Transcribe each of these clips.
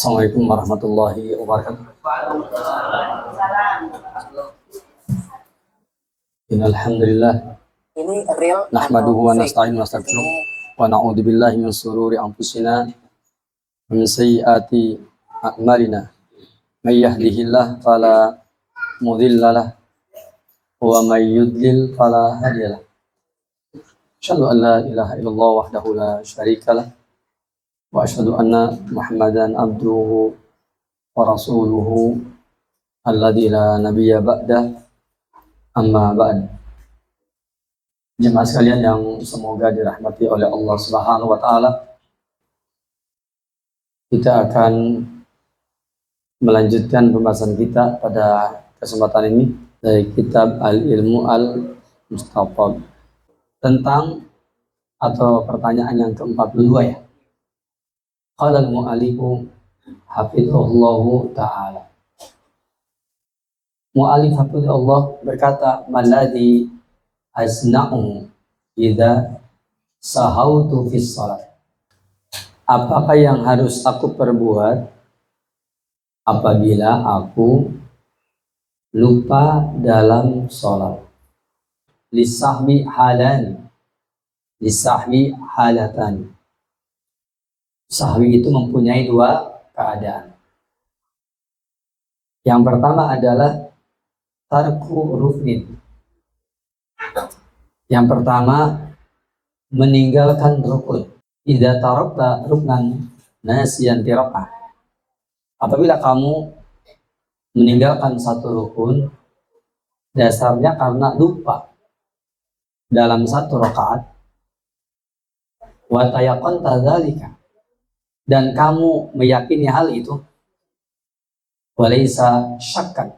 Assalamualaikum warahmatullahi wabarakatuh. Innalhamdulillah Ini real nahmaduhu wa nasta'inu wa nastaghfiruh wa na'udzu billahi min shururi anfusina wa min sayyiati a'malina. May yahdihillahu fala mudilla lahu wa may yudlil fala hadiya lahu. Asyhadu an la ilaha illallah wahdahu la syarika lahu wa asyhadu anna Muhammadan abduhu wa rasuluhu alladzi la nabiyya ba'da, amma ba'd. Jemaah sekalian yang semoga dirahmati oleh Allah Subhanahu wa taala, kita akan melanjutkan pembahasan kita pada kesempatan ini dari kitab Al-Ilmu Al-Mustafad tentang atau pertanyaan yang ke-42 ya. Qala al-mu'allifu hafizahullahu ta'ala. Mu'allif hafizahullah berkata, "Maladhi asna'u idza sahautu fis shalat." Apakah yang harus aku perbuat apabila aku lupa dalam sholat? Lisahwi halani, lisahwi halatani. Sahwi itu mempunyai dua keadaan. Yang pertama adalah tarku ruknin. Yang pertama meninggalkan rukun. Idza tarakta ruknan nasiyan tiraqah. Apabila kamu meninggalkan satu rukun dasarnya karena lupa dalam satu rakaat, wa tayaqanta dzalika, dan kamu meyakini hal itu, walaysa syakkan,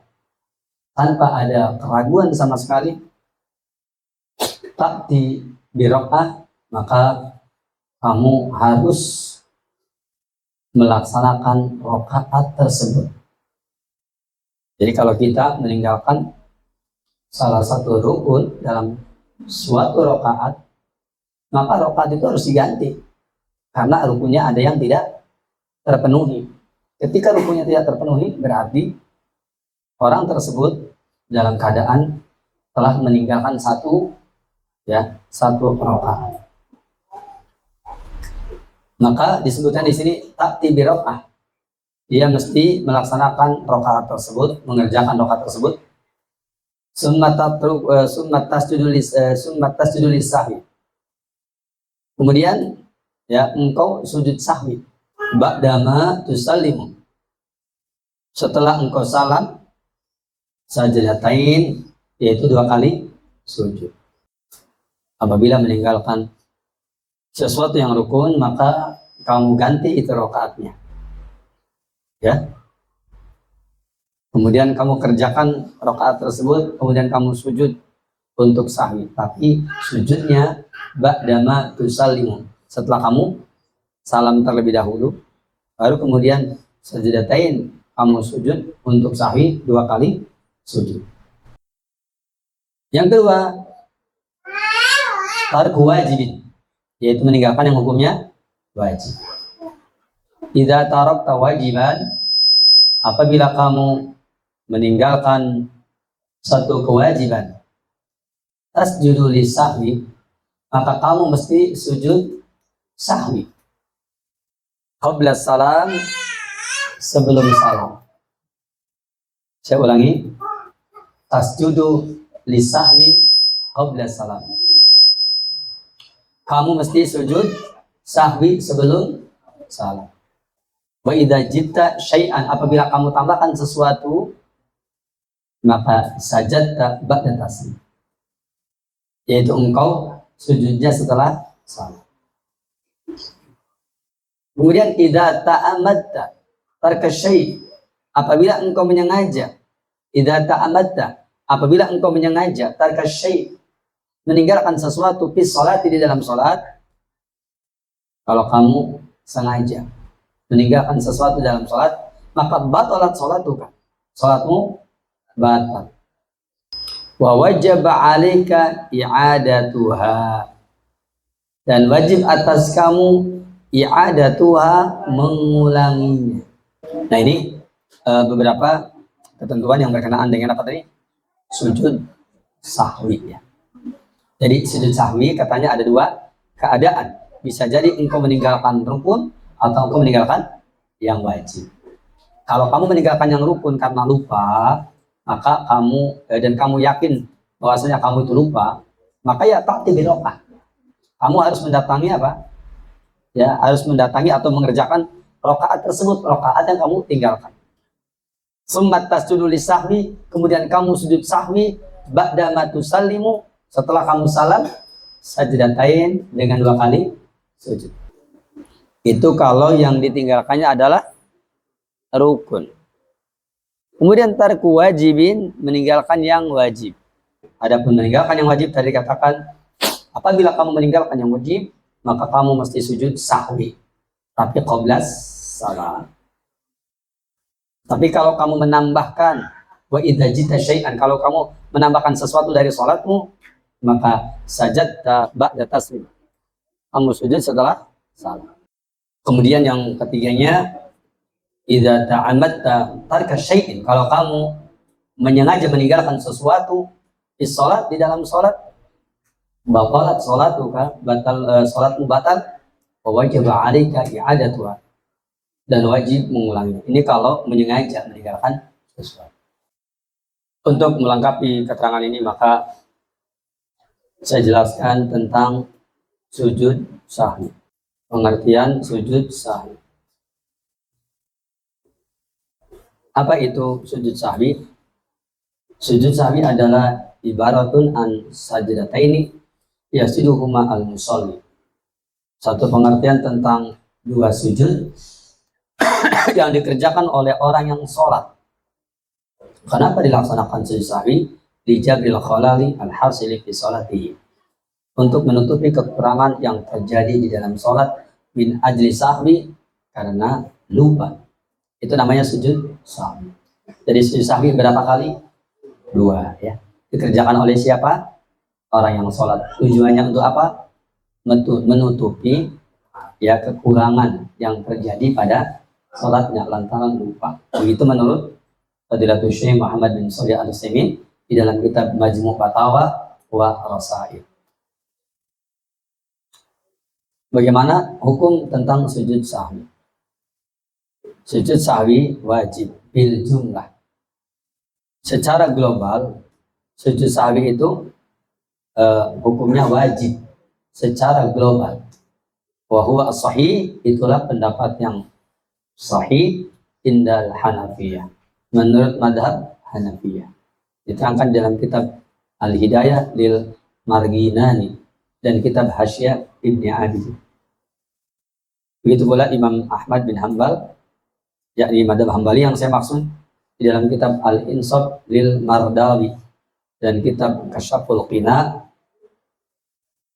tanpa ada keraguan sama sekali, ta'ti biraqah, maka kamu harus melaksanakan rakaat tersebut. Jadi kalau kita meninggalkan salah satu rukun dalam suatu rakaat, maka rakaat itu harus diganti karena rukunnya ada yang tidak terpenuhi. Ketika rukunnya tidak terpenuhi, berarti orang tersebut dalam keadaan telah meninggalkan satu rakaat. Maka disebutkan di sini ta'ti bi rakaah. Dia mesti melaksanakan rakaat tersebut, mengerjakan rakaat tersebut. Summa tasjudu lis-sahwi. Kemudian engkau sujud sahwi ba'dama tusallimu, setelah engkau salam, sajdatain, yaitu 2 kali sujud. Apabila meninggalkan sesuatu yang rukun, maka kamu ganti itu rakaatnya, ya. Kemudian kamu kerjakan rakaat tersebut, kemudian kamu sujud untuk sahwi, tapi sujudnya ba'dama tusallimu, setelah kamu salam terlebih dahulu, baru kemudian sajdatain, kamu sujud untuk sahwi 2 kali sujud. Yang kedua, tarku wajibin, yaitu meninggalkan yang hukumnya wajib. Idza tarakta wajiban, apabila kamu meninggalkan satu kewajiban, tasjudu lis-sahwi, maka kamu mesti sujud sahwi qabla salam, sebelum salam. Saya ulangi, tasjudu lis-sahwi qabla salam. Kamu mesti sujud sahwi sebelum salam. Wa idza jitta syai'an, apabila kamu tambahkan sesuatu, maka sajadta ba'da taslim, yaitu engkau sujudnya setelah salam. Kemudian idza ta'ammadta tarka syai', apabila engkau menyengaja, idza ta'ammadta, apabila engkau menyengaja, tarka syai', meninggalkan sesuatu fi sholati, di dalam sholat. Kalau kamu sengaja meninggalkan sesuatu dalam sholat, maka batalat sholatuka, sholatmu batal. Wa wajaba 'alaika i'adatuha, dan wajib atas kamu i'adatuha, mengulanginya. Nah ini beberapa ketentuan yang berkenaan dengan apa tadi? Sujud sahwi ya. Jadi sujud sahwi katanya ada dua keadaan. Bisa jadi engkau meninggalkan rukun atau engkau meninggalkan yang wajib. Kalau kamu meninggalkan yang rukun karena lupa, maka kamu dan kamu yakin bahwasanya kamu itu lupa, maka ya ta'ti birokah. Kamu harus mendatangi apa? Ya, harus mendatangi atau mengerjakan rokaat tersebut, rokaat yang kamu tinggalkan. Summat tasjudu lisahwi, kemudian kamu sujud sahwi, ba'da ma tusallimu, setelah kamu salam, sajdatain dengan 2 kali sujud. Itu kalau yang ditinggalkannya adalah rukun. Kemudian tarku wajibin, meninggalkan yang wajib. Adapun meninggalkan yang wajib tadi katakan, apabila kamu meninggalkan yang wajib, maka kamu mesti sujud sahwi, tapi qabla salam. Tapi kalau kamu menambahkan wa idza jita syai'an, kalau kamu menambahkan sesuatu dari salatmu, maka sajadta ba'da taslim. Kamu sujud setelah salam. Kemudian yang ketiganya, idza ta'ammadta tarka syai'in, kalau kamu menyengaja meninggalkan sesuatu di salat, di dalam salat, batalat salatuka, batal salatmu batal, wa wajib 'alaika i'adatuha, dan wajib mengulangi. Ini kalau menyengaja meninggalkan sesuatu. Untuk melengkapi keterangan ini, maka saya jelaskan tentang sujud sahwi. Pengertian sujud sahwi. Apa itu sujud sahwi? Sujud sahwi adalah ibaratun an sajdataini yasjuduhuma al-musalli. Satu pengertian tentang 2 sujud yang dikerjakan oleh orang yang sholat. Kenapa dilaksanakan sujud sahwi? Lijabril khalali al-hasili fi sholatihi, untuk menutupi kekurangan yang terjadi di dalam sholat min ajli sahwi, karena lupa. Itu namanya sujud sahwi. Jadi sujud sahwi berapa kali? 2 ya. Dikerjakan oleh siapa? Orang yang sholat. Tujuannya untuk apa? Menutupi ya kekurangan yang terjadi pada sholatnya lantaran lupa. Begitu menurut Fadilatul Syekh Muhammad bin Shalih Al-Utsaimin di dalam kitab Majmu' Fatawa wa Rasail. Bagaimana hukum tentang sujud sahwi? Sujud sahwi wajib bil jumlah. Secara global, sujud sahwi itu hukumnya wajib secara global. Wa huwa as-sahih, itulah pendapat yang sahih indal Hanafiyah, menurut madhab Hanafiyah. Diterangkan dalam kitab Al-Hidayah lil Marginani dan kitab Hasyah Ibni Abi. Begitu pula Imam Ahmad bin Hanbal, yakni madhab Hambali yang saya maksud, di dalam kitab Al-Insaf lil Mardawi dan kitab Kasyaful Qina,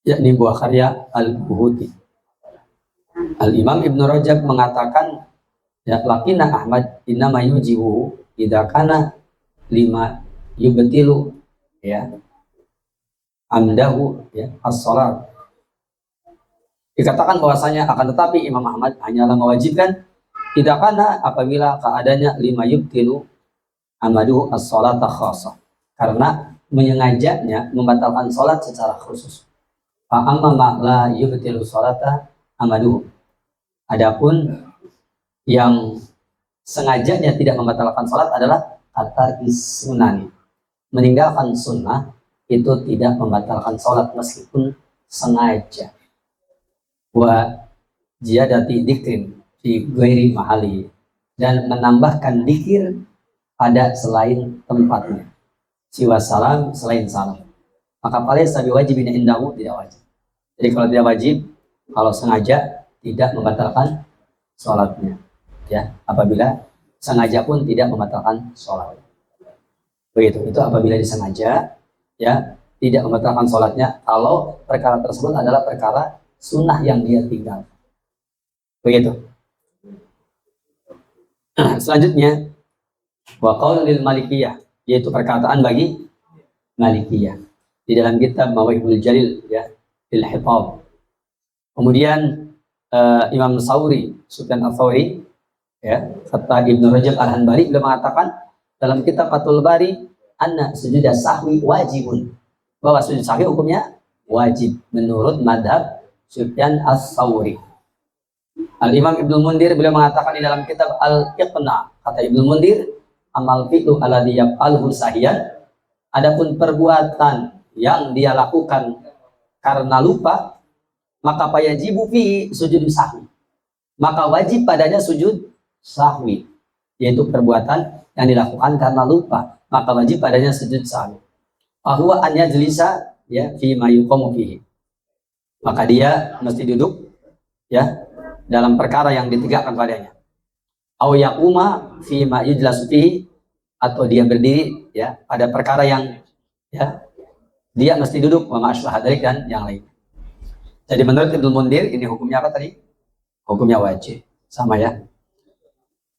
yakni buah karya Al-Buhuti. Al-Imam Ibn Rajab mengatakan, ya lakina Ahmad innama yujibu idza kana lima yubtilu ya amdahu ya as-salat. Dikatakan bahwasanya akan tetapi Imam Ahmad hanyalah mewajibkan idza kana apabila keadaannya lima yubtilu amadu as-salata khassah, karena menyengajanya membatalkan salat secara khusus. Fa amma ma la yubtilu salata amadu, adapun yang sengajanya tidak membatalkan salat adalah kata sunani, meninggalkan sunnah itu tidak membatalkan salat meskipun sengaja. Wa ziyadati dzikrin fi ghairi mahali, dan menambahkan dzikir pada selain tempatnya. Siwa salam, selain salam. Maka falaysa biwajibin indahu, tidak wajib. Jadi kalau tidak wajib, kalau sengaja tidak membatalkan salatnya. Ya, apabila sengaja pun tidak membatalkan sholat. Begitu, itu apabila disengaja ya tidak membatalkan sholatnya kalau perkara tersebut adalah perkara sunnah yang dia tinggal. Begitu. Selanjutnya, wa qaul lil Malikiyah, yaitu perkataan bagi Malikiyah di dalam kitab Mawahibul Jalil ya, lil Hitab. Kemudian Imam Sufyan Ats-Tsauri Ya, kata Ibnu Rajab Al-Hanbali beliau mengatakan dalam kitab Fathul Bari, anna sujud sahwi wajibun, bahwa sujud sahwi hukumnya wajib menurut madhab Sufyan Ats-Tsauri. Al-Imam Ibnu Mundir beliau mengatakan di dalam kitab Al-Iqna, kata Ibnu Mundir, amal fi'lu alladhi yaf'alhu sahiyan, adapun perbuatan yang dia lakukan karena lupa, maka fayajibu fihi sujud sahwi, maka wajib padanya sujud sahwi, yaitu perbuatan yang dilakukan karena lupa, maka wajib padanya sujud sahwi. Fahuwa an yajlisa ya fi ma yuqamu fihi, maka dia mesti duduk ya dalam perkara yang ditegakkan padanya. Au yaquma fi ma yujlasu fihi, atau dia berdiri ya pada perkara yang ya dia mesti duduk, wa ma'asybah dzalik dan yang lain. Jadi menurut Ibnu Mundir ini hukumnya apa tadi? Hukumnya wajib. Sama ya.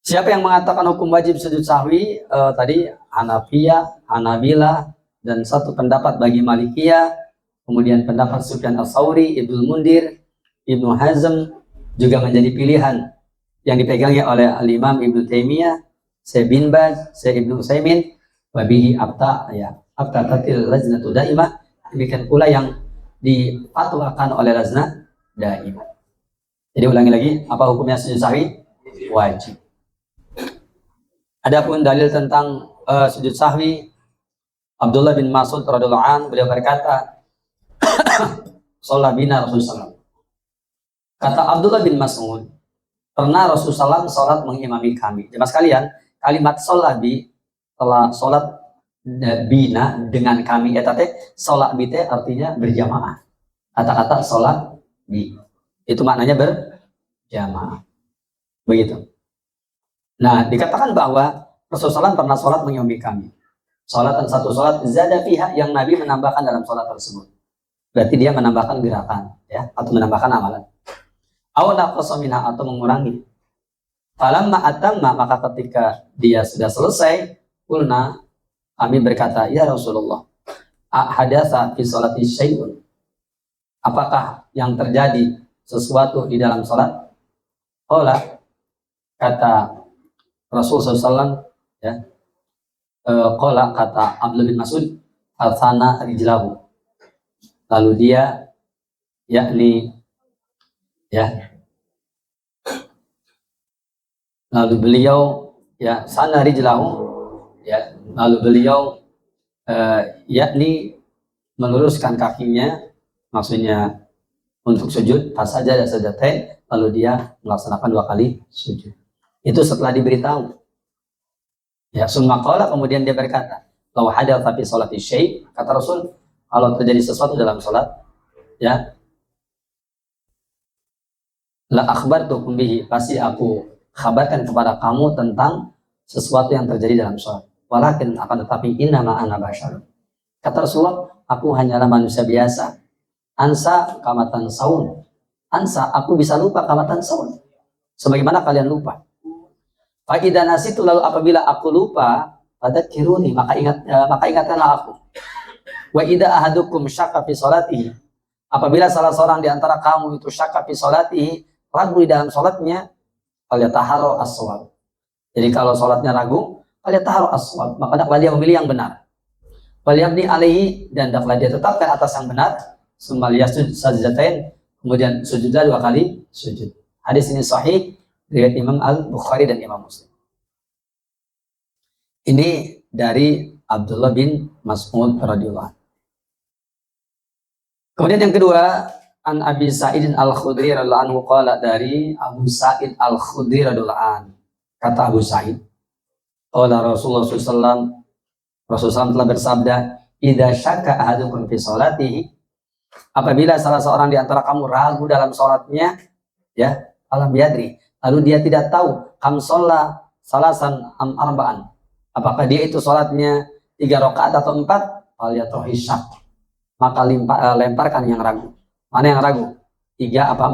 Siapa yang mengatakan hukum wajib sujud sahwi? Tadi Hanafiyah, Hanabilah, dan satu pendapat bagi Malikiyah, kemudian pendapat Sufyan Ats-Tsauri, Ibnu Mundir, Ibnu Hazm juga menjadi pilihan yang dipegangi oleh Al-Imam Ibnu Taimiyah, Syekh bin Baz, Syekh Ibnu Utsaimin, wabihi abta ya abta tatil lajnatu daimah, demikian pula yang difatwakan oleh lajnah daimah. Jadi ulangi lagi, apa hukumnya sujud sahwi? Wajib. Adapun dalil tentang sujud sahwi, Abdullah bin Mas'ud radhiyallahu anhu beliau berkata, "Shalla bina Rasulullah." Kata Abdullah bin Mas'ud, pernah Rasulullah sholat mengimami kami. Jemaah sekalian, kalimat sholat bi telah sholat bina dengan kami, sholat bi artinya berjamaah. Kata-kata sholat bi itu maknanya berjamaah. Begitu. Nah, dikatakan bahwa Rasulullah pernah sholat mengimami kami. Sholat dan satu sholat zada fiha, yang Nabi menambahkan dalam sholat tersebut. Berarti dia menambahkan gerakan ya, atau menambahkan amalan. Aw naqasa minha, atau mengurangi. Falamma atamma, maka ketika dia sudah selesai, qulna, kami berkata, ya Rasulullah, hadatsa fi sholati syai'un, apakah yang terjadi sesuatu di dalam sholat? Qala, kata Rasulullah SAW ya, qala, kata Abdullah bin Mas'ud, alsana rijlahu, lalu dia yakni ya, lalu beliau ya sana rijlahu ya, lalu beliau yakni meluruskan kakinya, maksudnya untuk sujud, fasajadah sajdatain, lalu dia melaksanakan 2 kali sujud. Itu setelah diberitahu ya, summa qala, kemudian dia berkata, law hadatsa fi sholati syai', kata Rasul, kalau terjadi sesuatu dalam sholat ya, la akhbartukum bihi, pasti aku kabarkan kepada kamu tentang sesuatu yang terjadi dalam sholat. Walakin, akan tetapi, innama ana basyar, kata Rasulullah, aku hanyalah manusia biasa. Ansa kamatan saun, ansa, aku bisa lupa kamatan saun, sebagaimana kalian lupa. Fa idza nasitu, lalu apabila aku lupa, fadzakiruni, maka ingatkanlah aku. Wa idza ahadukum syakka fi sholatihi, apabila salah seorang di antara kamu itu syakka fi sholatihi, ragu di dalam sholatnya, falyataharra as-shawab. Jadi kalau sholatnya ragu, falyataharra as-shawab, maka hendaklah dia memilih yang benar. Walyabni alaihi, dan hendaklah dia tetapkan atas yang benar. Summa liyasjud sajdatain, kemudian sujudlah 2 kali sujud. Hadis ini sahih riwayat Imam Al-Bukhari dan Imam Muslim. Ini dari Abdullah bin Mas'ud radhiyallahu anhu. Kemudian yang kedua, an Abi Sa'id Al-Khudri radhiyallahu anhu, qala, dari Abu Sa'id Al-Khudri radhiyallahu anhu, kata Abu Sa'id, qala Rasulullah SAW, Rasulullah telah bersabda, idza syakka ahadukum fi sholatihi, apabila salah seorang di antara kamu ragu dalam sholatnya ya, alam biadri, lalu dia tidak tahu, kam sholla salasan am arba'an, apakah dia itu sholatnya 3 rakaat atau 4, falyatrahi syak, maka lemparkan yang ragu. Mana yang ragu? 3 apa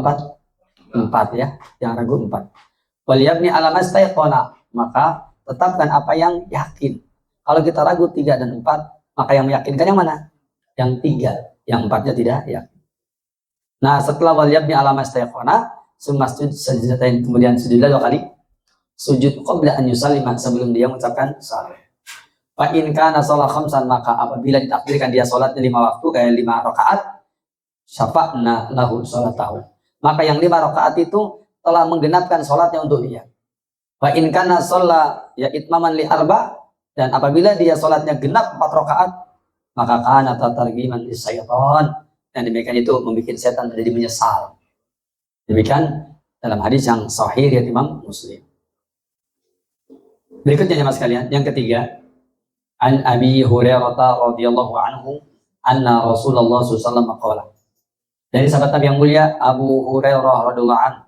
4? 4 ya, yang ragu 4. Waliyabni ala mastayqana, maka tetapkan apa yang yakin. Kalau kita ragu 3 dan 4, maka yang meyakinkan yang mana? Yang 3, yang 4-nya tidak yakin. Nah, setelah waliyabni ala mastayqana, summa sujud sajdatain, kemudian sujudlah 2 kali sujud qabla an yusallima, sebelum dia mengucapkan salam. Fa in kana shalah khamsan, maka apabila ditakdirkan dia salatnya 5 waktu, kayak 5 rakaat, syafa'na lahu salatahu, maka yang 5 rakaat itu telah menggenapkan salatnya untuk dia. Fa in kana shalla ya itmaman li arba, dan apabila dia salatnya genap 4 rakaat, maka kana tatargiman lisyaitan, dan demikian itu membuat setan menjadi menyesal. Demikian dalam hadis yang sahih riwayat Imam Muslim. Berikutnya jemaah sekalian, yang ketiga, an Abi Hurairah radhiyallahu anhu anna Rasulullah sallallahu alaihi wasallam qala, dari sahabat Nabi yang mulia Abu Hurairah radhiyallahu anhu,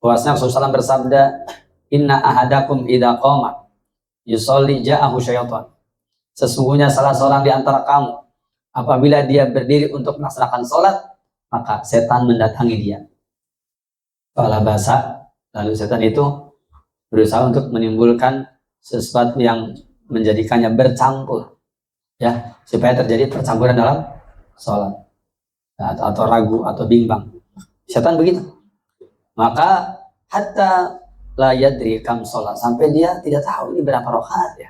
bahwasanya Rasulullah SAW bersabda, inna ahadakum idza qama yusolli ja'ahu syaitan, sesungguhnya salah seorang di antara kamu apabila dia berdiri untuk melaksanakan sholat, maka setan mendatangi dia. Fala basa, lalu setan itu berusaha untuk menimbulkan sesuatu yang menjadikannya bercampur, ya, supaya terjadi percampuran dalam sholat, atau ragu atau bimbang. Setan begitu. Maka hatta la yadri kam sholat, sampai dia tidak tahu ini berapa rakaat ya.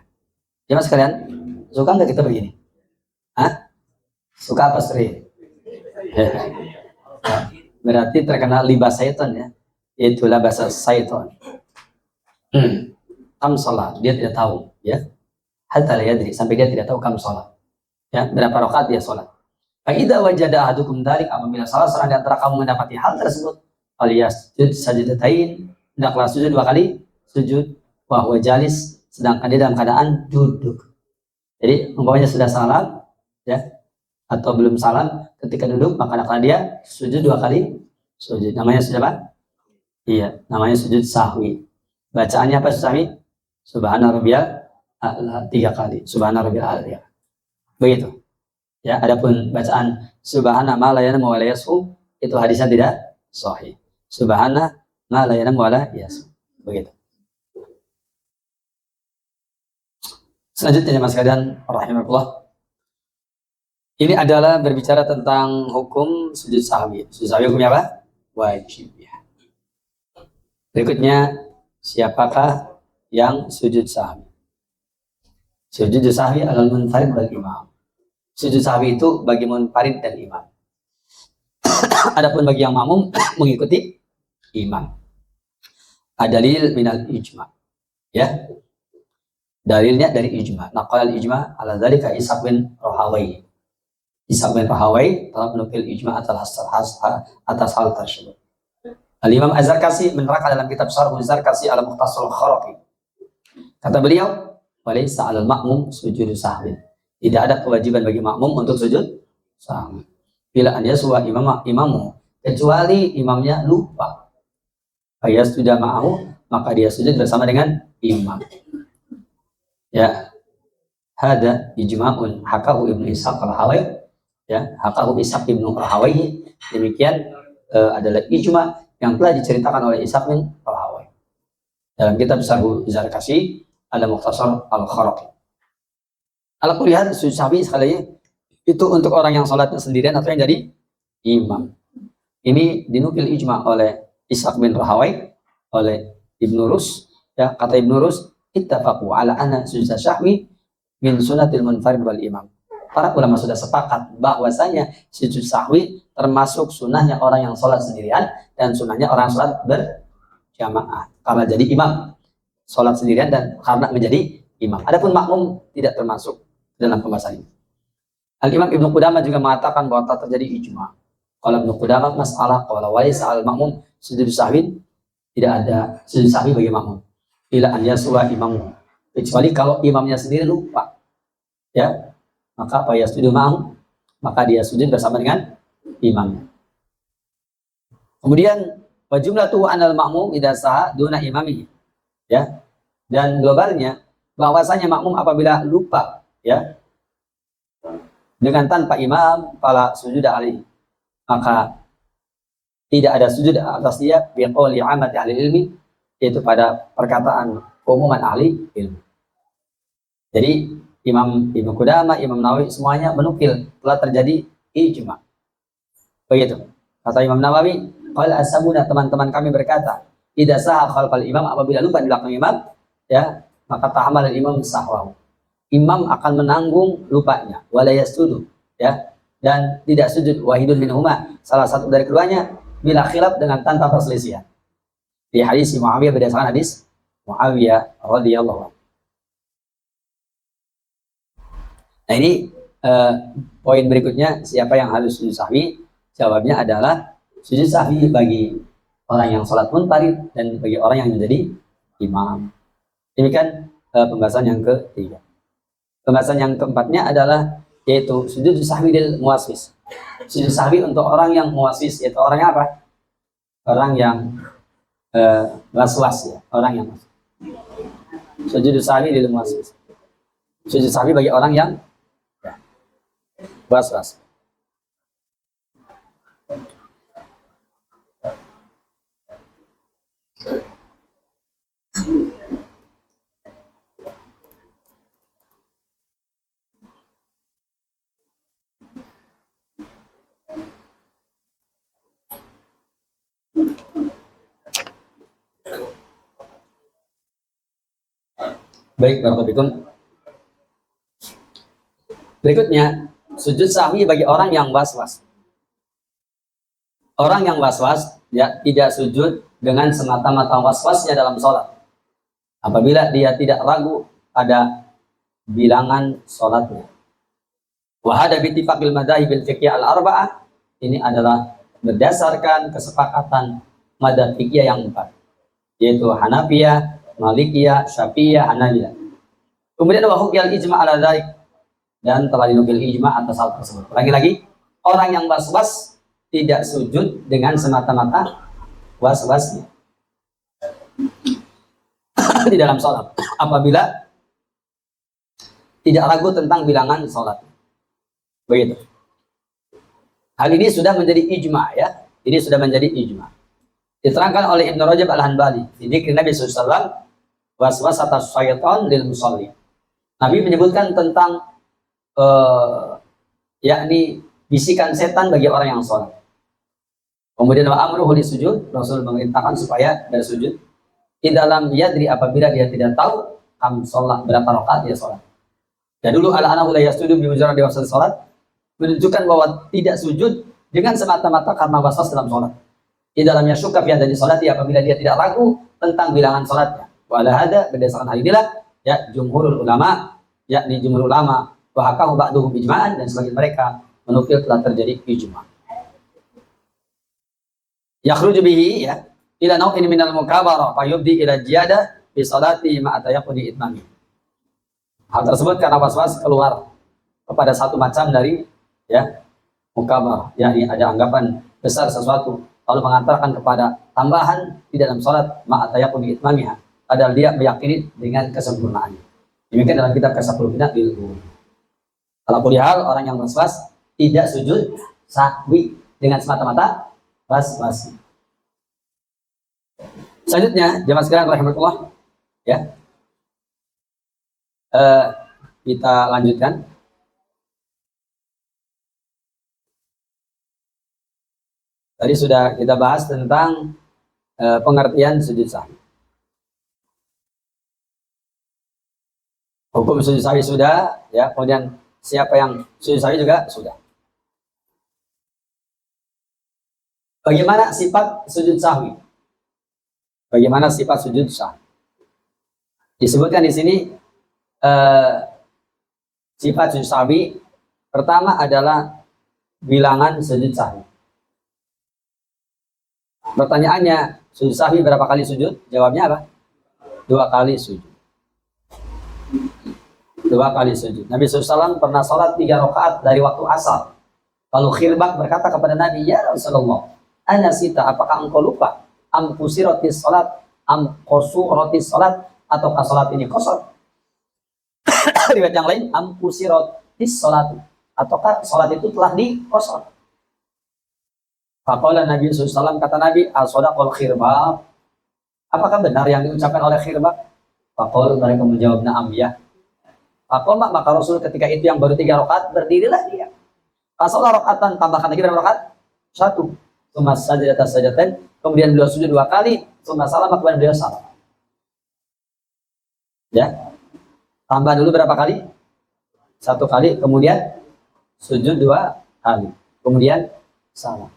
Ya mas kalian, suka nggak kita begini? Hah? Suka apa sering? Berarti terkena libas syaitan ya. Itulah bahasa syaitan. Kam sholat, dia tidak tahu ya. Hatta la yadri, sampai dia tidak tahu kam sholat. Ya, berapa rakaat dia sholat. Fa idza wajada ahadukum dzalik, apabila salah seorang di antara kamu mendapati hal tersebut, aliyasjud sajdatain, hendaklah sujud 2 kali, sujud wa huwa jalis, sedangkan dia dalam keadaan duduk. Jadi umpamanya sudah salam ya, atau belum salam ketika duduk, maka hendaklah dia sujud 2 kali sujud. Namanya sujud apa? Iya, namanya sujud sahwi. Bacaannya apa sahwi? Subhana rabbiyal a'la 3 kali. Subhana rabbiyal a'la. Begitu. Ya, adapun bacaan subhana ma la yanamu wa la yasum, itu hadisnya tidak sahih. Subhana ma la yanamu wa la yasum. Begitu. Selanjutnya mas sekalian rahimakumullah. Ini adalah berbicara tentang hukum sujud sahwi. Sujud sahwi hukumnya apa? Wajib ya. Berikutnya, siapakah yang sujud sahwi? Sujud sahwi alal munfarid wal imam. Sujud sahwi itu bagi munfarid dan imam. Adapun bagi yang makmum mengikuti imam. Adalil minal ijma. Ya. Dalilnya dari ijma. Naqal al-ijma ala dzalika Ishaq bin Rahawayh. Ishaq bin Rahawayh telah menukil ijma atas hal tersebut. Al-Imam Az-Zarkasi menerangkan dalam kitab Syarh Az-Zarkasi al-Mukhtasar al-Kharaqi. Kata beliau, walaysa 'alal ma'mum sujud sahwi. Tidak ada kewajiban bagi makmum untuk sujud sahwi. Bila an yaswa imamu, kecuali imamnya lupa. Ayas sudah ma'ahu, maka dia sujud bersama dengan imam. Ya. Hada ijma'un hakahu Ibnu Ishaq al-Rahawayh. Ya, hakahu Ishaq bin Rahawayh. Demikian adalah ijma yang telah diceritakan oleh Ishaq bin Rahawayh dalam kitab Syarh Az-Zarkasi al-Mukhtasar al-Kharaqi. Ala kulli hal sujud sahwi sekali lagi itu untuk orang yang salatnya sendirian atau yang jadi imam. Ini dinukil ijma oleh Ishaq bin Rahawayh, oleh Ibnu Rus. Ya, kata Ibnu Rus, ittafaqu ala anna sujud sahwi min sunatil munfarid wal imam. Para ulama sudah sepakat bahwasanya sujud sahwi termasuk sunnahnya orang yang sholat sendirian dan sunnahnya orang sholat berjamaah karena jadi imam, sholat sendirian dan karena menjadi imam. Adapun makmum tidak termasuk dalam pembahasan ini. Al-Imam Ibnu Qudamah juga mengatakan bahwa tak terjadi ijma. Kalau Ibnu Qudamah masalah kalau walaysa al-makmum sujud sahwi, tidak ada sujud sahwi bagi makmum. Bila an yaswa imamu, kecuali kalau imamnya sendiri lupa. Ya. Maka apa ya sujud ma'am, maka dia sujud bersama dengan imam. Kemudian wajumlatu anal ma'mum idza saha duna imami. Ya. Dan globalnya bahwasanya makmum apabila lupa ya dengan tanpa imam fala sujud alaihi, maka tidak ada sujud atas dia biqauli amati ahli ilmi, yaitu pada perkataan umuman ahli ilmu. Jadi Imam Ibnu Qudamah, Imam Nawawi semuanya menukil telah terjadi ijma. Begitu. Kata Imam Nawawi, qala as-sabuna, teman-teman kami berkata, idza saha khalfal imam, apabila lupa di belakang imam, ya, maka tahamal imam sahwahu. Imam akan menanggung lupanya, wala yasjudu, ya, dan tidak sujud wahidun minhuma, salah satu dari keduanya, bila khilaf, dengan tanpa perselisihan. Di hadis Muawiyah, berdasarkan hadis Muawiyah radhiyallahu anhu. Nah ini poin berikutnya, siapa yang harus sujud sahwi? Jawabnya adalah sujud sahwi bagi orang yang sholat munfarid dan bagi orang yang menjadi imam. Ini kan pembahasan yang ketiga. Pembahasan yang keempatnya adalah yaitu sujud sahwi lil muwaswis. Sujud sahwi untuk orang yang muwaswis, yaitu orangnya apa? Orang yang waswas, ya, orang yang sujud sahwi lil muwaswis. Sujud sahwi bagi orang yang waswas. Baik, barakallahu. Berikutnya, sujud sahwi bagi orang yang waswas. Orang yang waswas, ya, tidak sujud dengan semata-mata waswasnya dalam sholat. Apabila dia tidak ragu pada bilangan sholatnya. Wahada bittifaqil madhahibil fiqhiyah al-arba'ah, ini adalah berdasarkan kesepakatan madzhab fikih yang 4, yaitu Hanafiyah, Malikiyah, Syafi'iyah, Hanabilah. Kemudian wa hukiyal ijma' ala dzalik, dan telah dinukil ijma' atas hal tersebut. Lagi-lagi, orang yang waswas tidak sujud dengan semata-mata waswasnya di dalam sholat, apabila tidak ragu tentang bilangan sholat. Begitu. Hal ini sudah menjadi ijma', ya. Ini sudah menjadi ijma'. Diterangkan oleh Ibnu Rajab Al-Hanbali di dzikir Nabi SAW, waswas atas syaitan lil musalli. Nabi menyebutkan tentang yakni bisikan setan bagi orang yang sholat. Kemudian wa amruhu lisujud, Rasul memerintahkan supaya bersujud. Di dalam yadri, apabila dia tidak tahu kam sholat berapa rakaat dia sholat. Dan dulu al-anahu la yasjudu bi mujarrad wasal sholat, menunjukkan bahwa tidak sujud dengan semata-mata karena waswas dalam sholat. Di dalamnya syuka fi hadhihi sholat, apabila dia tidak ragu tentang bilangan sholatnya. Wa ala hada, berdasarkan hal inilah, ya, jumhurul ulama, yakni jumhur ulama, wa hakahu ba'duhum ijma'an, dan sebagian mereka menukil telah terjadi ijma'. Yakhruju bihi, ya, ila nau'in minal mukabarah fa yubdi ila jiyadah bi salati ma atayaqudi itmami. Hal tersebut karena waswas keluar kepada satu macam dari, ya, mukabarah, yakni ada anggapan besar sesuatu lalu mengantarkan kepada tambahan di dalam salat ma atayaqudi itmamiha, padahal dia meyakini dengan kesempurnaannya. Demikian dalam kitab Kasaful Bina bil Umum. Kalau kulihal, orang yang waswas tidak sujud sahwi dengan semata-mata waswas. Selanjutnya, jemaah sekalian rahimakumullah, ya, kita lanjutkan. Tadi sudah kita bahas tentang pengertian sujud sahwi. Hukum sujud sahwi sudah, ya, kemudian siapa yang sujud sahwi juga sudah. Bagaimana sifat sujud sahwi? Bagaimana sifat sujud sahwi? Disebutkan di sini sifat sujud sahwi pertama adalah bilangan sujud sahwi. Pertanyaannya, sujud sahwi berapa kali sujud? Jawabnya apa? 2 kali sujud. 2 kali sujud. Nabi SAW pernah sholat 3 rakaat dari waktu asar. Lalu Khirbak berkata kepada Nabi, ya Rasulullah, ana sita, apakah engkau lupa? Am kusirotis sholat, am kosurotis sholat, ataukah sholat ini kosor? Riwayat yang lain, am kusirotis sholat, ataukah sholat itu telah dikosor? Faqala Nabi SAW, kata Nabi, al-sodaqul Khirbak, apakah benar yang diucapkan oleh Khirbak? Faqala, mereka menjawab, na'am, ya. Faqala, maka Rasul ketika itu yang baru 3 rakaat, berdirilah dia. Fasolah rakaatan, tambahkan lagi berapa rakaat? 1. Tumas sajadah sajatan, kemudian beliau sujud 2 kali. summa salama, kemudian beliau salam. Ya, tambah dulu berapa kali? 1 kali, kemudian sujud 2 kali, kemudian salam.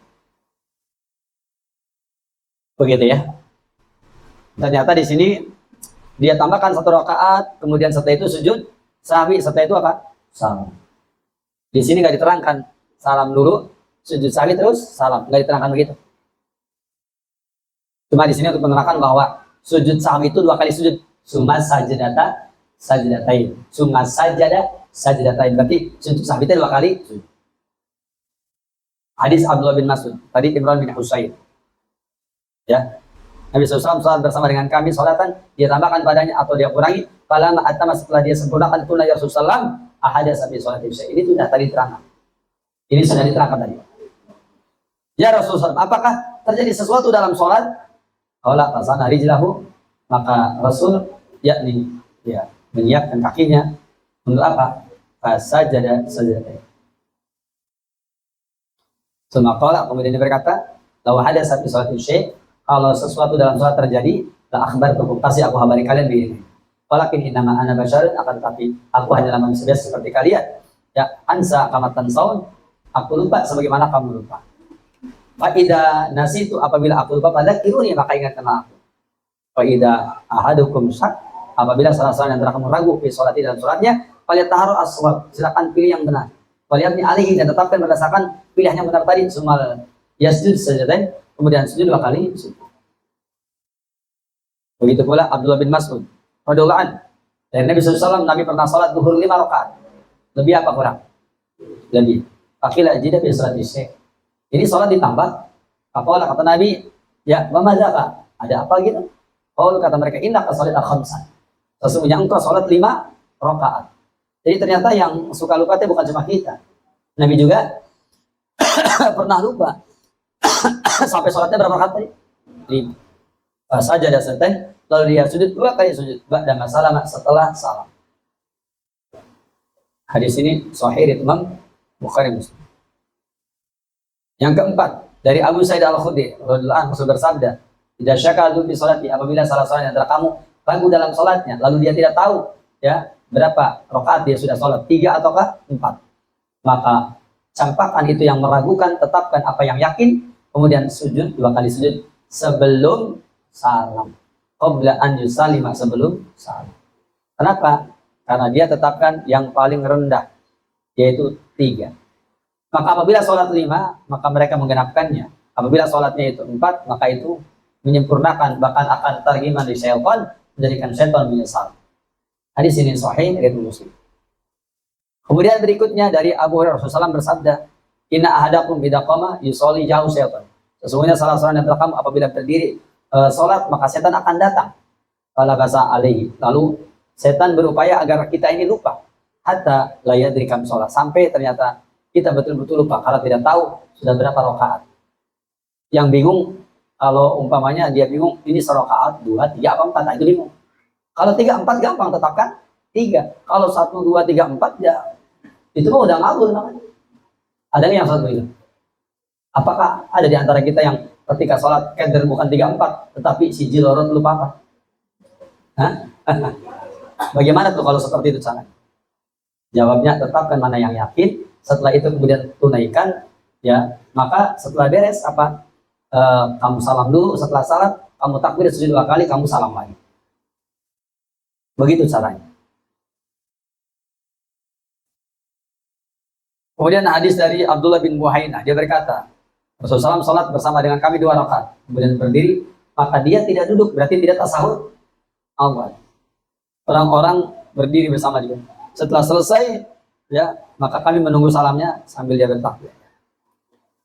Begitu ya. Ternyata di sini dia tambahkan 1 rakaat, kemudian setelah itu sujud sahwi, setelah itu apa? Salam. Di sini nggak diterangkan salam dulu, sujud sahwi terus salam, nggak diterangkan begitu. Cuma di sini untuk menerangkan bahwa sujud sahwi itu 2 kali sujud, summa sajadata sajadatain, summa sajada sajadatain, berarti sujud sahwi itu 2 kali. Hadis Abdullah bin Mas'ud, tadi Imran bin Husain. Ya, Nabi SAW salat bersama dengan kami, salatan dia tambahkan padanya atau dia kurangi. Falamma atama, setelah dia sempurnakan itu ya Rasulullah ahada sabi salat isya. Ini sudah tadi terangkan. Ini sudah diterangkan tadi. Ya Rasulullah, apakah terjadi sesuatu dalam salat? Qala fasana rijlahu, maka Rasul yakni ya menyiapkan kakinya untuk apa? Fasajada sajadatain. Sumaqala, kemudian dia berkata, law hada sabi salat isya, kalau sesuatu dalam salat terjadi, la akhbartukum, pasti aku habari kalian begini. Walakin innama ana basyarun, akan tapi aku hanyalah manusia seperti kalian. Ya, ansa kama tansaun, aku lupa sebagaimana kamu lupa. Fa idza nasitu, apabila aku lupa, fadzakiruni, maka ingatkanlah aku. Fa idza ahadukum syak, apabila salah seorang antara kamu ragu fi sholati, dalam salatnya, falyataharu as-shawab, silakan pilih yang benar. Falyabni alihi, dan tetapkan berdasarkan pilihan yang benar tadi. Sumal yasjud sajadatain, kemudian sujud 2 kali sujud. Begitu pula Abdullah bin Mas'ud radhiyallahu anhu, dari Nabi SAW, Nabi pernah salat duhur 5 rakaat. Lebih apa kurang? Lebih. Akila jida bi salat isya. Ini salat ditambah. Apa kata Nabi? Ya, mamadzaka? Ada apa gitu? Qaul, kata mereka, innaka sholita khamsan. Sesungguhnya engkau salat 5 rakaat. Jadi ternyata yang suka lupa itu bukan cuma kita. Nabi juga pernah lupa. Sampai sholatnya berapa rakaat tadi? 5. Sajadah sajadatain, lalu dia sujud 2 kali sujud ba'da salam, setelah salam. Hadis ini sahih Imam Bukhari Muslim. Yang keempat, dari Abu Sa'id Al-Khudri radhiyallahu anhu bersabda, "Idza syakadu fi sholati", apabila salah seorang antara kamu ragu dalam salatnya, lalu dia tidak tahu ya berapa rakaat dia sudah salat, 3 ataukah 4, maka campakkan itu yang meragukan, tetapkan apa yang yakin, kemudian sujud 2 kali sujud sebelum salam. Qabla an yusalima, sebelum salam. Kenapa? Karena dia tetapkan yang paling rendah, yaitu 3. Maka apabila sholat 5, maka mereka menggenapkannya. Apabila sholatnya itu 4, maka itu menyempurnakan, bahkan akan targiman di syaitan, menjadikan syaitan menyesal. Hadis ini sahih riwayat Muslim. Kemudian berikutnya dari Abu Hurairah, Rasulullah SAW bersabda, "Inna ahadakum idza qama yusolli jauh syaitan." Sesungguhnya salah seorang antara kamu apabila berdiri sholat, maka setan akan datang. Fala basa alaihi. Lalu setan berupaya agar kita ini lupa. Hatta la yadrikam sholat. Sampai ternyata kita betul-betul lupa karena tidak tahu sudah berapa rakaat. Yang bingung kalau umpamanya dia bingung ini serakaat, 2, 3, apa 4, nah itu bingung. Kalau 3, 4 gampang, tetapkan 3. Kalau 1, 2, 3, 4 ya itu mah udah ngabul namanya. Ada yang satu itu. Apakah ada di antara kita yang ketika sholat keder bukan 3, 4, tetapi si jilorot lupa apa? Hah? Bagaimana tuh kalau seperti itu caranya? Jawabnya tetapkan mana yang yakin. Setelah itu kemudian tunaikan, ya, maka setelah beres apa? Kamu salam dulu, setelah salat kamu takbir sujud 2 kali, kamu salam lagi. Begitu caranya. Kemudian hadis dari Abdullah bin Buhainah, dia berkata, Rasulullah SAW salat bersama dengan kami 2 rakaat, kemudian berdiri, maka dia tidak duduk, berarti tidak tasahud awal. Orang-orang berdiri bersama dia. Setelah selesai, ya, maka kami menunggu salamnya sambil dia bertakbir.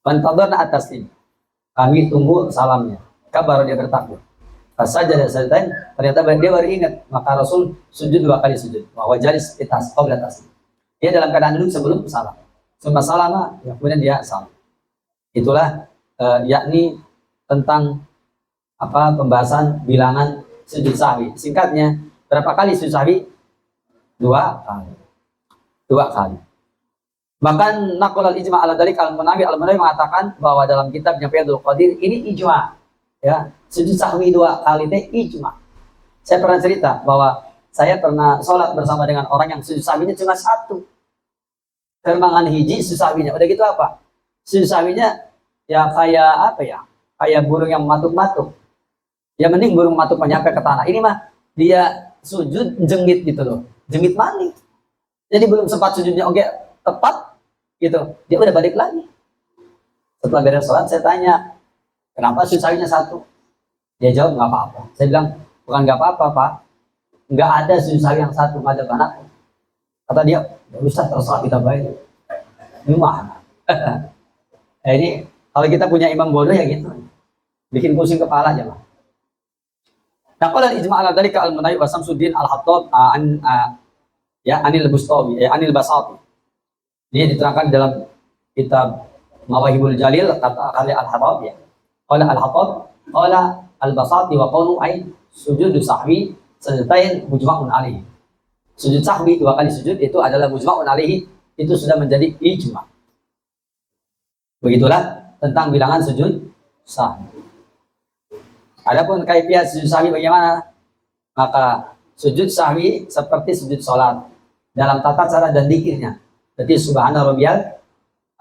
Pantadharna atasnya, kami tunggu salamnya. Kabar dia bertakbir. Pas saja ada sajadatain, ternyata dia baru ingat, maka Rasul sujud 2 kali sujud. Wa jalis itas qabla taslim. Dia dalam keadaan duduk sebelum salam. Summa salama, ya, kemudian dia salam. Itulah yakni tentang apa pembahasan bilangan sujud sahwi. Singkatnya, berapa kali sujud sahwi? 2 kali. 2 kali. Bahkan naqal al-ijma' ala dzalik al-Munawi mengatakan bahwa dalam kitabnya Fathul Qadir ini ijma'. ya sujud sahwi 2 kali teh ijma. Saya pernah cerita bahwa saya pernah sholat bersama dengan orang yang sujud sahwinya cuma 1. Termangan hiji sujud sahwinya. Udah gitu apa? Sujud sahwinya ya kayak apa ya? Kayak burung yang matuk-matuk. Ya mending burung matuk nyampe ke tanah. Ini mah dia sujud jengit gitu loh. Jengit maling. Jadi belum sempat sujudnya oke tepat gitu. Dia udah balik lagi. Setelah beres sholat saya tanya, kenapa sujud sahwinya 1? Dia jawab nggak apa-apa. Saya bilang bukan nggak apa-apa Pak. Nggak ada sujud sahwi yang 1 pada anak. Kata dia, Ustaz terserah kita baik. Gimana? Nah, ini kalau kita punya imam bodoh ya gitu. Bikin pusing kepala aja, Pak. Nah, kalau ijma' ala dzalika al-Munawi wa Samsuddin al-Hattab Anil Bustawi, Anil Basati. Ini diterangkan dalam kitab Mawahibul Jalil kata al-Hattab ya. Qala al-Hattab, qala al-Basati wa qawlu ay sujud sahwi sajdatain mujma'un alaihi. Sujud sahwi 2 kali sujud itu adalah mujma'un alaihi, itu sudah menjadi ijma'. Begitulah tentang bilangan sujud sahwi. Adapun kaifiat sujud sahwi bagaimana? Maka sujud sahwi seperti sujud sholat dalam tata cara dan dzikirnya. Jadi subhana rabbiyal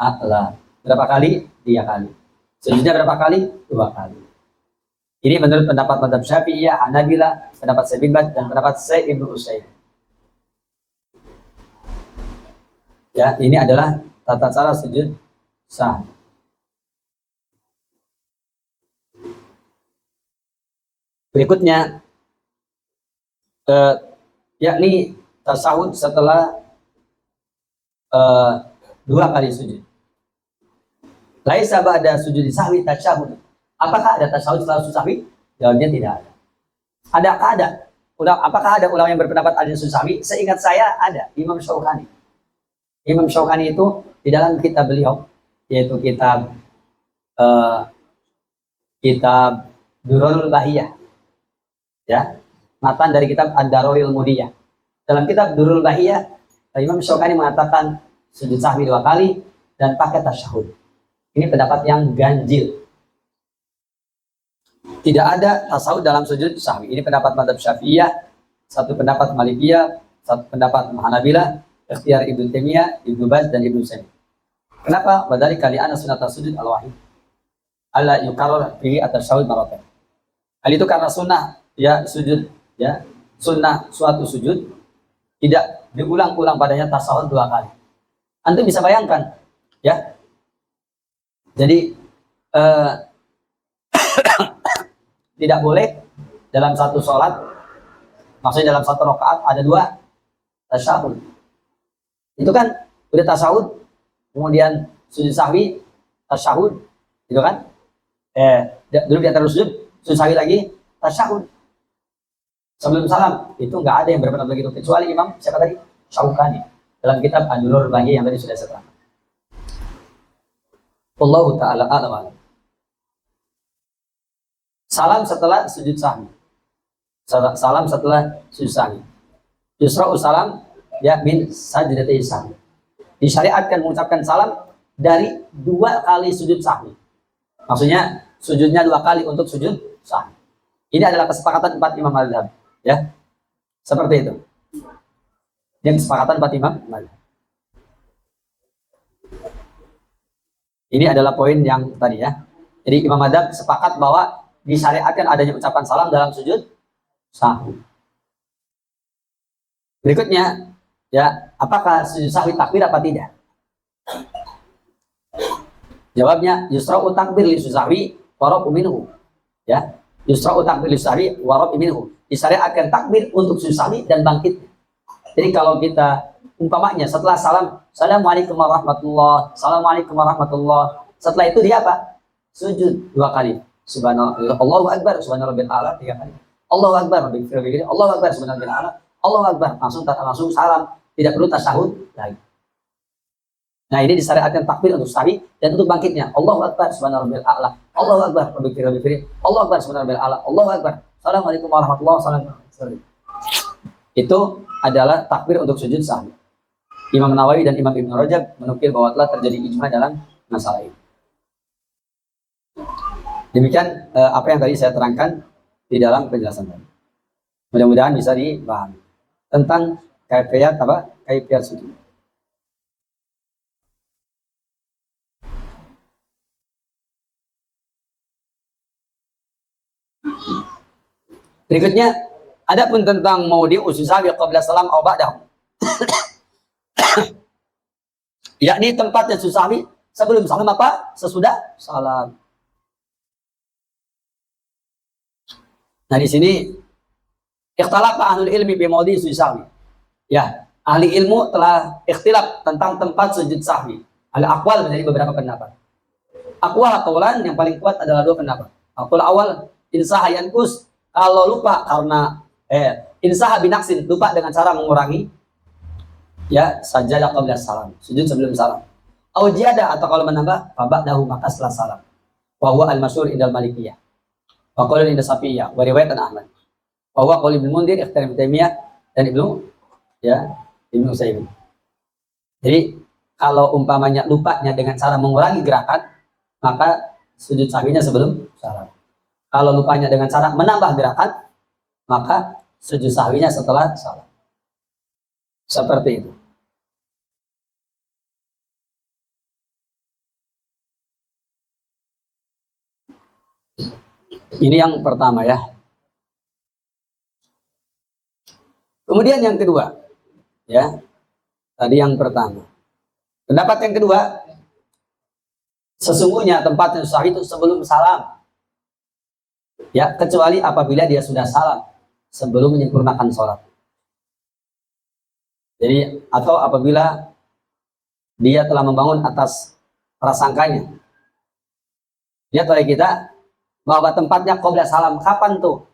a'la. Berapa kali? 3 kali. Sujudnya berapa kali? 2 kali. Ini menurut pendapat mazhab Syafi'iyah, Hanabilah, pendapat Syekh bin Baz dan pendapat Syekh Ibnu Utsaimin. Ya, ini adalah tata cara sujud sahwi. Berikutnya yakni tasawuf setelah 2 kali sujud. Laisa ba'da sujud sahwi tasyahud. Apakah ada tasawuf setelah sujud sahwi? Jawabnya tidak ada. Adakah ada? Apakah ada ulama yang berpendapat ada sujud sahwi? Seingat saya ada, Imam Syaukani. Imam Syaukani itu di dalam kitab beliau, yaitu kitab Durrul Bahiyah. Ya, matan dari kitab Ad-Daruril Mudiyah. Dalam kitab Durrul Bahiyah, Imam Syaukani mengatakan sujud sahwi 2 kali dan pakai tasyahud. Ini pendapat yang ganjil. Tidak ada tasawuf dalam sujud sahwi. Ini pendapat mazhab Syafi'iyah, satu pendapat Malikiyah, satu pendapat Hanabilah, ikhtiar Ibnu Taimiyah, Ibnu Baz dan Ibnu Utsaimin. Kenapa? Badali kali ana sunat sujud al-wahid. Alla yukarrar fihi at-tashahhud marratan. Hal itu karena sunnah ya sujud ya, sunnah suatu sujud tidak diulang-ulang padanya tasawuf 2 kali. Antum bisa bayangkan ya. Jadi tidak boleh dalam satu sholat, maksudnya dalam 1 rakaat ada 2 tasyahud. Itu kan udah tasawuf, kemudian sujud sahwi, tasyahud, gitu kan? Dulu di antara sujud sahwi lagi, tasyahud. Sebelum salam, itu nggak ada yang berpendapat begitu, kecuali Imam siapa tadi? Syaukani dalam kitab Ad-Durrul Bahiyah yang tadi sudah saya terangkan. Wallahu ta'ala a'lam. Salam setelah sujud sahwi. Salam setelah sujud sahwi. Yusra'u salam ya min sajdati sahwi. Disyariatkan mengucapkan salam dari 2 kali sujud sahwi. Maksudnya sujudnya 2 kali untuk sujud sahwi. Ini adalah kesepakatan 4 imam mazhab, ya. Seperti itu. Yang kesepakatan 4 imam mazhab. Ini adalah poin yang tadi ya. Jadi imam mazhab sepakat bahwa disyariatkan adanya ucapan salam dalam sujud sahwi. Berikutnya, ya, apakah sujud sahwi takbir apa tidak? Jawabnya, yusra'u takbir li sujud sahwi wa rafu minhu. Ya, yusra'u takbir li sujud sahwi wa rafu minhu. Disyariatkan takbir untuk sujud sahwi dan bangkit. Jadi kalau kita umpamanya setelah salam, assalamualaikum warahmatullah, assalamualaikum warahmatullah. Setelah itu dia apa? Sujud 2 kali. Subhanallah, Allahu Akbar, subhanallah 3 kali. Allahu Akbar, Allahu Akbar, subhanallah, Allahu Akbar. Langsung salam, tidak perlu tasyahud lagi. Nah, ini disyariatkan takbir untuk sahwi dan untuk bangkitnya. Allahu Akbar, subhanallah, Allahu Akbar, Allahu Akbar, subhanallah, Allahu Akbar. Assalamualaikum warahmatullahi wabarakatuh. Itu adalah takbir untuk sujud sahwi. Imam Nawawi dan Imam Ibnu Rajab menukil bahwa telah terjadi ijma dalam masalah ini. Demikian apa yang tadi saya terangkan di dalam penjelasan tadi. Mudah-mudahan bisa dipahami tentang kaifiat sujud. Berikutnya, adapun tentang maudhi'u sujud qabla salam aw ba'dahu. Yakni tempatnya sujud sahwi sebelum salam apa sesudah salam. Nah, di sini ikhtalafa ahlul ilmi bi maudhi'i sujud sahwi. Ya, ahli ilmu telah ikhtilaf tentang tempat sujud sahwi. Al-aqwal menjadi beberapa pendapat. Aqwal qaulan yang paling kuat adalah dua pendapat. Aqwal awal insaha yanqus, kalau lupa karena insaha binaksin, lupa dengan cara mengurangi, ya sajadah qabla salam, sujud sebelum salam. Au ziyada, atau kalau menambah ba'dahu, maka setelah salam. Wa huwa al-masyhur indal Malikiyah. Wa qaulun inda Syafi'iyah, wa riwayat Ahmad. Wa huwa qaul Ibnu Mundzir, ikhtar Ibnu Taimiyah dan Ibnu Utsaimin. Jadi kalau umpamanya lupanya dengan cara mengurangi gerakan, maka sujud sahwinya sebelum salam. Kalau lupanya dengan cara menambah gerakan, maka sujud sahwinya setelah salam. Seperti itu. Ini yang pertama ya. Kemudian yang kedua, ya. Tadi yang pertama. Pendapat yang kedua, sesungguhnya tempat yang sahwi itu sebelum salam. Ya, kecuali apabila dia sudah salam sebelum menyempurnakan sholat. Jadi, atau apabila dia telah membangun atas prasangkanya. Lihat oleh kita bahwa tempatnya qabla salam. Kapan tuh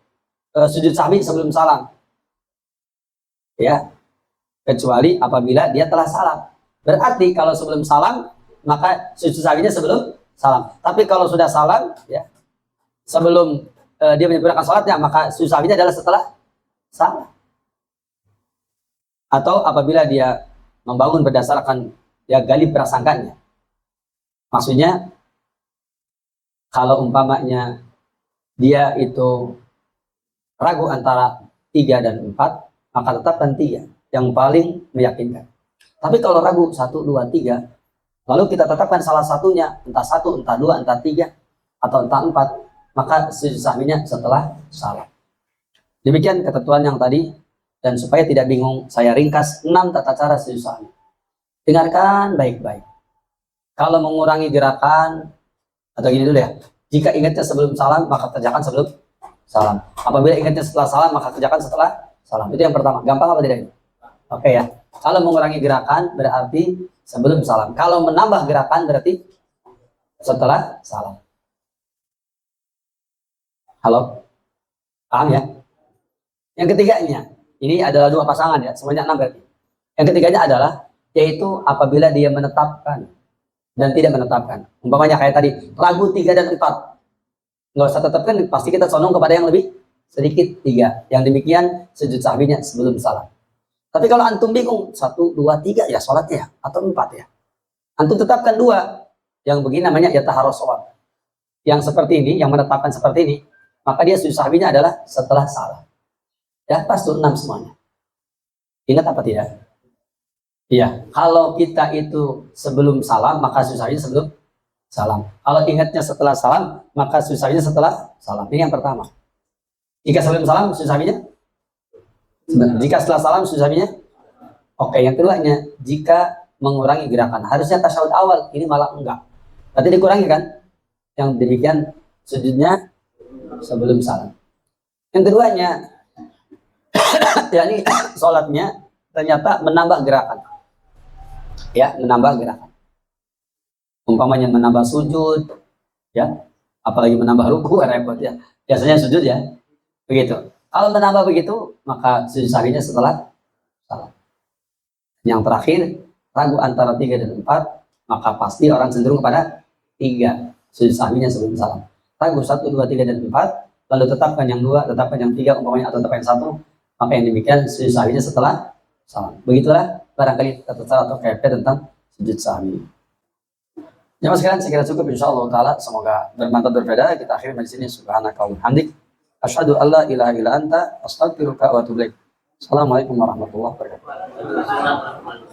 sujud sahwi sebelum salam? Ya, kecuali apabila dia telah salam. Berarti kalau sebelum salam, maka sujud sahwinya sebelum salam. Tapi kalau sudah salam, ya, sebelum dia menyempurnakan sholatnya, maka sujud sahwinya adalah setelah salam. Atau apabila dia membangun berdasarkan dia gali prasangkanya. Maksudnya, kalau umpamanya dia itu ragu antara 3 dan 4, maka tetapkan 3 yang paling meyakinkan. Tapi kalau ragu 1, 2, 3, lalu kita tetapkan salah satunya, entah 1, entah 2, entah 3, atau entah 4, maka sujud sahwinya setelah salam. Demikian ketentuan yang tadi, dan supaya tidak bingung, saya ringkas 6 tata cara sujud sahwi. Dengarkan baik-baik. Kalau mengurangi gerakan, atau gini dulu ya, jika ingatnya sebelum salam, maka kerjakan sebelum salam. Apabila ingatnya setelah salam, maka kerjakan setelah salam. Itu yang pertama. Gampang apa tidak? Oke ya. Kalau mengurangi gerakan berarti sebelum salam. Kalau menambah gerakan berarti setelah salam. Halo? Paham ya? Yang ketiganya, ini adalah 2 pasangan ya, semuanya 6 berarti. Yang ketiganya adalah, yaitu apabila dia menetapkan dan tidak menetapkan. Umpamanya kayak tadi, ragu 3 dan 4. Nggak usah tetapkan, pasti kita condong kepada yang lebih sedikit, 3. Yang demikian sujud sahwinya sebelum salam. Tapi kalau antum bingung, 1, 2, 3 ya sholatnya ya, atau 4 ya. Antum tetapkan 2. Yang begini namanya yataharros shawab. Yang seperti ini, yang menetapkan seperti ini, maka dia sujud sahwinya adalah setelah salam. Ya, pas tuh 6 semuanya. Ingat apa tidak? Iya, kalau kita itu sebelum salam, maka sujud sahwinya sebelum salam. Kalau ingatnya setelah salam, maka sujud sahwinya setelah salam. Ini yang pertama. Jika sebelum salam, sujud sahwinya? Jika setelah salam, sujud sahwinya? Oke, yang keduanya, jika mengurangi gerakan, harusnya tasyahud awal, ini malah enggak. Berarti dikurangi kan? Yang demikian sujudnya sebelum salam. Yang keduanya, yakni sholatnya ternyata menambah gerakan. Ya, menambah gerakan. Umpamanya menambah sujud, ya, apalagi menambah ruku, repot ya. Biasanya sujud ya, begitu. Kalau menambah begitu, maka sujud sahwinya setelah salam. Yang terakhir, ragu antara 3 dan 4, maka pasti orang cenderung kepada 3, sujud sahwinya sebelum salam. Ragu 1, 2, 3 dan 4, lalu tetapkan yang 2, tetapkan yang 3, umpamanya atau tetapkan yang 1, maka yang demikian sujud sahwinya setelah salam. Begitulah barangkali tata cara atau kaifiat tentang sujud sahwi. Ya mas sekalian, saya kira cukup insyaallah taala. Semoga bermanfaat berbeda. Kita akhiri di sini. Subhanaka wa bihamdik. Asyhadu an la ilaha illa anta astaghfiruka wa atubu ilaik. Assalamualaikum warahmatullahi wabarakatuh.